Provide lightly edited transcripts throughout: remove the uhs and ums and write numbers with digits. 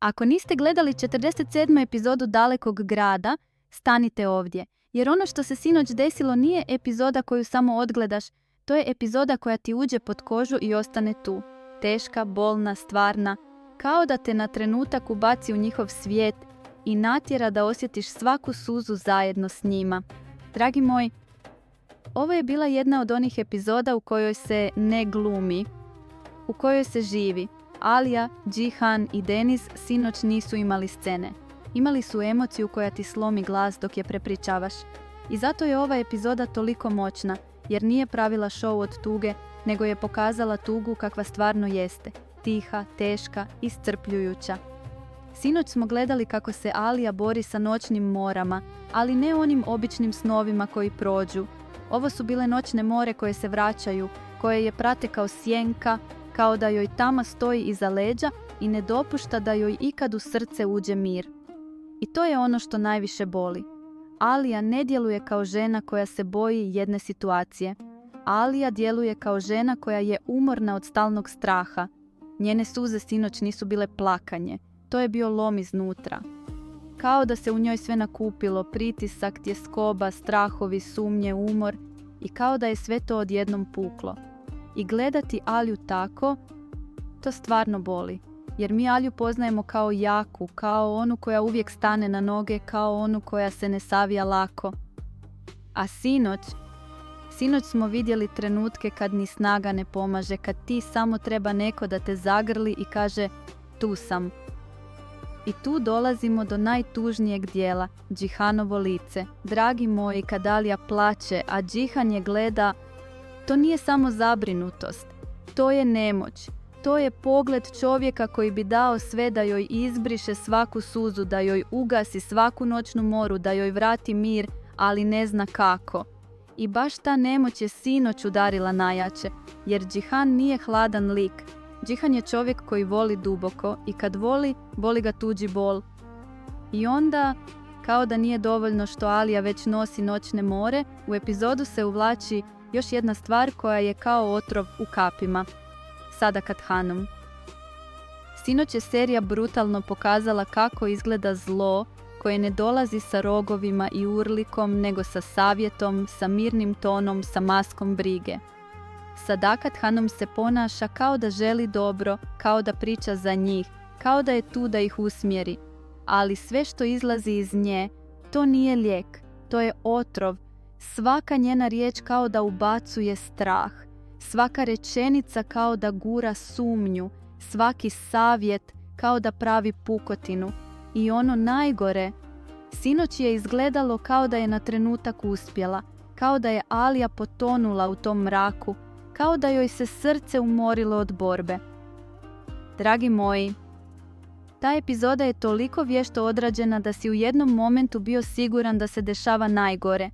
Ako niste gledali 47. epizodu Dalekog grada, stanite ovdje. Jer ono što se sinoć desilo nije epizoda koju samo odgledaš, to je epizoda koja ti uđe pod kožu i ostane tu. Teška, bolna, stvarna, kao da te na trenutak ubaci u njihov svijet i natjera da osjetiš svaku suzu zajedno s njima. Dragi moji, ovo je bila jedna od onih epizoda u kojoj se ne glumi, u kojoj se živi. Alija, Džihan i Deniz sinoć nisu imali scene. Imali su emociju koja ti slomi glas dok je prepričavaš. I zato je ova epizoda toliko moćna, jer nije pravila show od tuge, nego je pokazala tugu kakva stvarno jeste. Tiha, teška, iscrpljujuća. Sinoć smo gledali kako se Alija bori sa noćnim morama, ali ne onim običnim snovima koji prođu. Ovo su bile noćne more koje se vraćaju, koje je prate kao sjenka, kao da joj tama stoji iza leđa i ne dopušta da joj ikad u srce uđe mir. I to je ono što najviše boli. Alija ne djeluje kao žena koja se boji jedne situacije. Alija djeluje kao žena koja je umorna od stalnog straha. Njene suze sinoć nisu bile plakanje. To je bio lom iznutra. Kao da se u njoj sve nakupilo, pritisak, tjeskoba, strahovi, sumnje, umor i kao da je sve to odjednom puklo. I gledati Aliju tako, to stvarno boli. Jer mi Aliju poznajemo kao jaku, kao onu koja uvijek stane na noge, kao onu koja se ne savija lako. A sinoć smo vidjeli trenutke kad ni snaga ne pomaže, kad ti samo treba neko da te zagrli i kaže tu sam. I tu dolazimo do najtužnijeg dijela, Džihanovo lice. Dragi moji, kad Alija plače, a Džihan je gleda, to nije samo zabrinutost, to je nemoć. To je pogled čovjeka koji bi dao sve da joj izbriše svaku suzu, da joj ugasi svaku noćnu moru, da joj vrati mir, ali ne zna kako. I baš ta nemoć je sinoć udarila najjače, jer Džihan nije hladan lik. Džihan je čovjek koji voli duboko i kad voli, boli ga tuđi bol. I onda, kao da nije dovoljno što Alija već nosi noćne more, u epizodu se uvlači još jedna stvar koja je kao otrov u kapima. Sadakat Hanum. Sinoć je serija brutalno pokazala kako izgleda zlo koje ne dolazi sa rogovima i urlikom, nego sa savjetom, sa mirnim tonom, sa maskom brige. Sadakat Hanum se ponaša kao da želi dobro, kao da priča za njih, kao da je tu da ih usmjeri. Ali sve što izlazi iz nje, to nije lijek, to je otrov. Svaka njena riječ kao da ubacuje strah. Svaka rečenica kao da gura sumnju, svaki savjet kao da pravi pukotinu. I ono najgore, sinoć je izgledalo kao da je na trenutak uspjela, kao da je Alija potonula u tom mraku, kao da joj se srce umorilo od borbe. Dragi moji, ta epizoda je toliko vješto odrađena da si u jednom momentu bio siguran da se dešava najgore.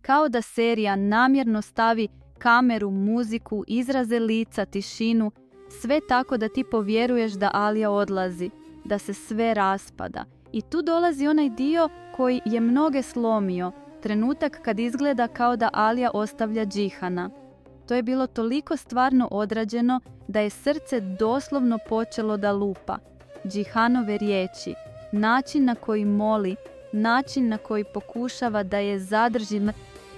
Kao da serija namjerno stavi kameru, muziku, izraze lica, tišinu, sve tako da ti povjeruješ da Alija odlazi, da se sve raspada. I tu dolazi onaj dio koji je mnoge slomio, trenutak kad izgleda kao da Alija ostavlja Džihana. To je bilo toliko stvarno odrađeno da je srce doslovno počelo da lupa. Džihanove riječi, način na koji moli, način na koji pokušava da je zadrži.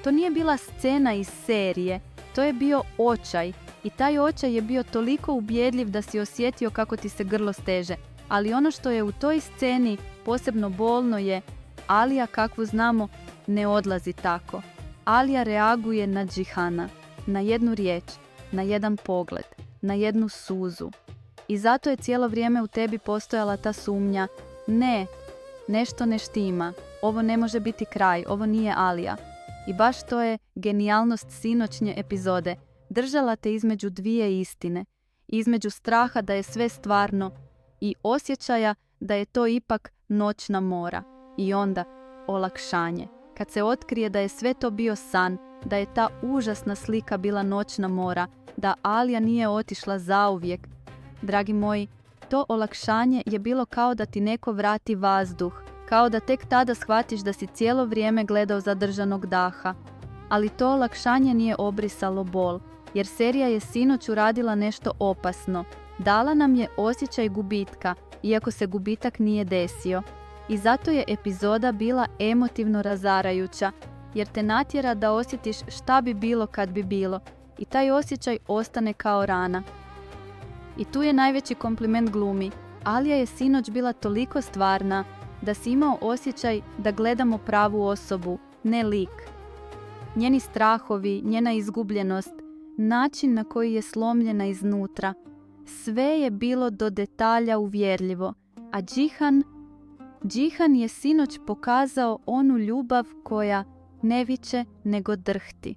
To nije bila scena iz serije, to je bio očaj i taj očaj je bio toliko ubjedljiv da si osjetio kako ti se grlo steže. Ali ono što je u toj sceni posebno bolno je Alija, kakvu znamo, ne odlazi tako. Alija reaguje na Džihana, na jednu riječ, na jedan pogled, na jednu suzu. I zato je cijelo vrijeme u tebi postojala ta sumnja, ne, nešto ne štima, ovo ne može biti kraj, ovo nije Alija. I baš to je genijalnost sinoćnje epizode. Držala te između dvije istine. Između straha da je sve stvarno i osjećaja da je to ipak noćna mora. I onda olakšanje. Kad se otkrije da je sve to bio san, da je ta užasna slika bila noćna mora, da Alija nije otišla zauvijek. Dragi moji, to olakšanje je bilo kao da ti neko vrati vazduh. Kao da tek tada shvatiš da si cijelo vrijeme gledao zadržanog daha. Ali to olakšanje nije obrisalo bol, jer serija je sinoć uradila nešto opasno. Dala nam je osjećaj gubitka, iako se gubitak nije desio. I zato je epizoda bila emotivno razarajuća, jer te natjera da osjetiš šta bi bilo kad bi bilo. I taj osjećaj ostane kao rana. I tu je najveći kompliment glumi. Alija je sinoć bila toliko stvarna da si imao osjećaj da gledamo pravu osobu, ne lik. Njeni strahovi, njena izgubljenost, način na koji je slomljena iznutra, sve je bilo do detalja uvjerljivo. A Džihan je sinoć pokazao onu ljubav koja ne viče nego drhti.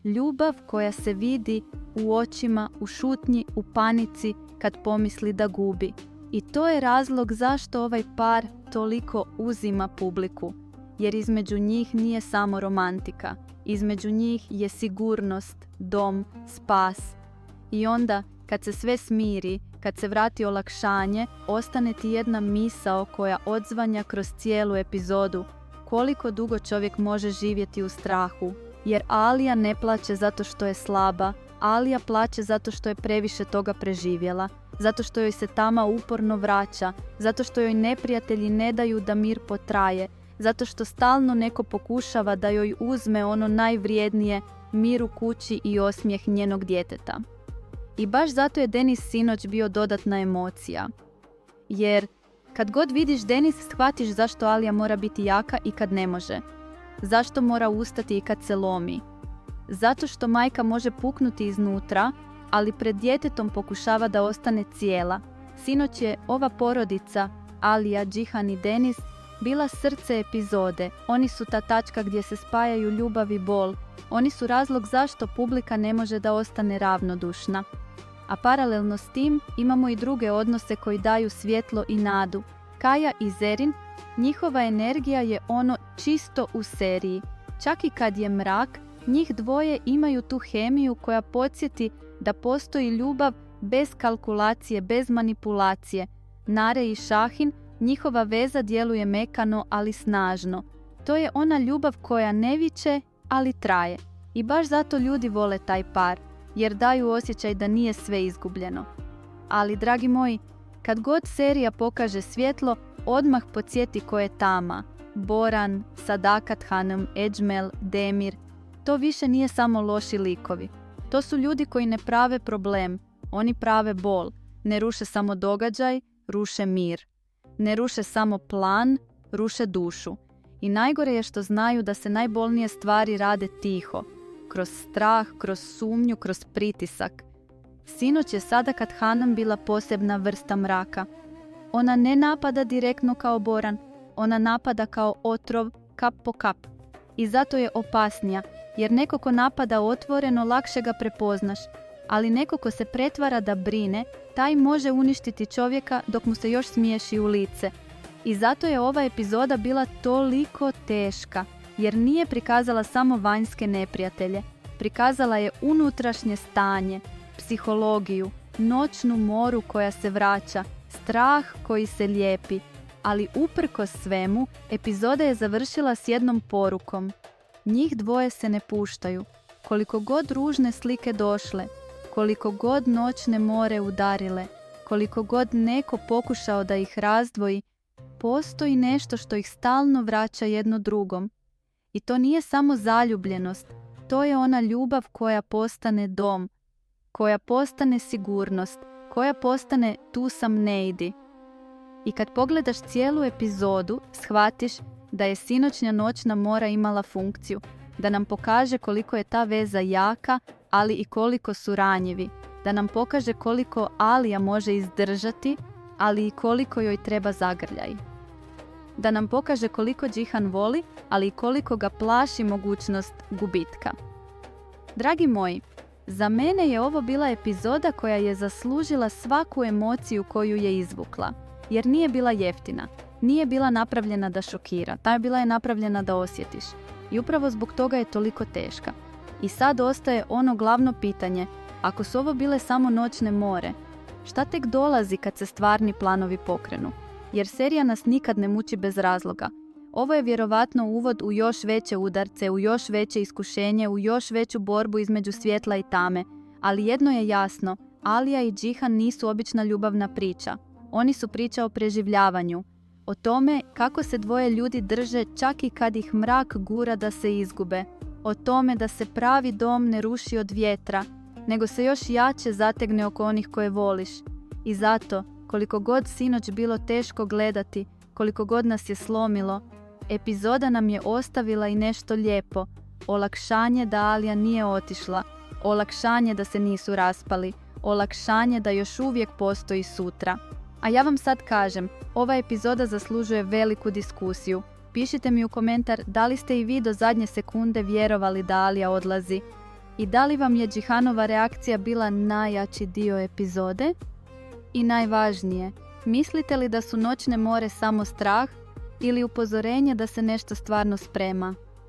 Ljubav koja se vidi u očima, u šutnji, u panici kad pomisli da gubi. I to je razlog zašto ovaj par toliko uzima publiku. Jer između njih nije samo romantika. Između njih je sigurnost, dom, spas. I onda, kad se sve smiri, kad se vrati olakšanje, ostane ti jedna misao koja odzvanja kroz cijelu epizodu. Koliko dugo čovjek može živjeti u strahu. Jer Alija ne plače zato što je slaba. Alija plače zato što je previše toga preživjela. Zato što joj se tama uporno vraća. Zato što joj neprijatelji ne daju da mir potraje. Zato što stalno neko pokušava da joj uzme ono najvrijednije, mir u kući i osmijeh njenog djeteta. I baš zato je Denis sinoć bio dodatna emocija. Jer kad god vidiš Denis, shvatiš zašto Alija mora biti jaka i kad ne može. Zašto mora ustati i kad se lomi. Zato što majka može puknuti iznutra, ali pred djetetom pokušava da ostane cijela. Sinoć je ova porodica, Alija, Džihan i Denis, bila srce epizode. Oni su ta tačka gdje se spajaju ljubav i bol. Oni su razlog zašto publika ne može da ostane ravnodušna. A paralelno s tim imamo i druge odnose koji daju svjetlo i nadu. Kaja i Zerin, njihova energija je ono čisto u seriji. Čak i kad je mrak, njih dvoje imaju tu hemiju koja podsjeti da postoji ljubav bez kalkulacije, bez manipulacije. Nare i Šahin, njihova veza djeluje mekano, ali snažno. To je ona ljubav koja ne viče, ali traje. I baš zato ljudi vole taj par, jer daju osjećaj da nije sve izgubljeno. Ali, dragi moji, kad god serija pokaže svjetlo, odmah podsjeti ko je tama. Boran, Sadakat Hanım, Ecmel, Demir. To više nije samo loši likovi. To su ljudi koji ne prave problem, oni prave bol. Ne ruše samo događaj, ruše mir. Ne ruše samo plan, ruše dušu. I najgore je što znaju da se najbolnije stvari rade tiho. Kroz strah, kroz sumnju, kroz pritisak. Sinoć je Sadakat Hanım bila posebna vrsta mraka. Ona ne napada direktno kao Boran, ona napada kao otrov, kap po kap. I zato je opasnija, jer neko ko napada otvoreno lakše ga prepoznaš, ali neko ko se pretvara da brine, taj može uništiti čovjeka dok mu se još smiješi u lice. I zato je ova epizoda bila toliko teška, jer nije prikazala samo vanjske neprijatelje. Prikazala je unutrašnje stanje, psihologiju, noćnu moru koja se vraća, strah koji se lijepi. Ali uprkos svemu, epizoda je završila s jednom porukom. Njih dvoje se ne puštaju. Koliko god ružne slike došle, koliko god noćne more udarile, koliko god neko pokušao da ih razdvoji, postoji nešto što ih stalno vraća jedno drugom. I to nije samo zaljubljenost, to je ona ljubav koja postane dom, koja postane sigurnost, koja postane tu sam ne idi. I kad pogledaš cijelu epizodu, shvatiš da je sinoćnja noćna mora imala funkciju, da nam pokaže koliko je ta veza jaka, ali i koliko su ranjivi, da nam pokaže koliko Alija može izdržati, ali i koliko joj treba zagrljaj. Da nam pokaže koliko Džihan voli, ali i koliko ga plaši mogućnost gubitka. Dragi moji, za mene je ovo bila epizoda koja je zaslužila svaku emociju koju je izvukla, jer nije bila jeftina, nije bila napravljena da šokira, ta je bila napravljena da osjetiš. I upravo zbog toga je toliko teška. I sad ostaje ono glavno pitanje, ako su ovo bile samo noćne more, šta tek dolazi kad se stvarni planovi pokrenu? Jer serija nas nikad ne muči bez razloga. Ovo je vjerovatno uvod u još veće udarce, u još veće iskušenje, u još veću borbu između svjetla i tame. Ali jedno je jasno, Alija i Džihan nisu obična ljubavna priča. Oni su priča o preživljavanju. O tome kako se dvoje ljudi drže čak i kad ih mrak gura da se izgube. O tome da se pravi dom ne ruši od vjetra, nego se još jače zategne oko onih koje voliš. I zato, koliko god sinoć bilo teško gledati, koliko god nas je slomilo, epizoda nam je ostavila i nešto lijepo. Olakšanje da Alija nije otišla, olakšanje da se nisu raspali, olakšanje da još uvijek postoji sutra. A ja vam sad kažem, ova epizoda zaslužuje veliku diskusiju. Pišite mi u komentar da li ste i vi do zadnje sekunde vjerovali da Alija odlazi i da li vam je Džihanova reakcija bila najjači dio epizode? I najvažnije, mislite li da su noćne more samo strah ili upozorenje da se nešto stvarno sprema?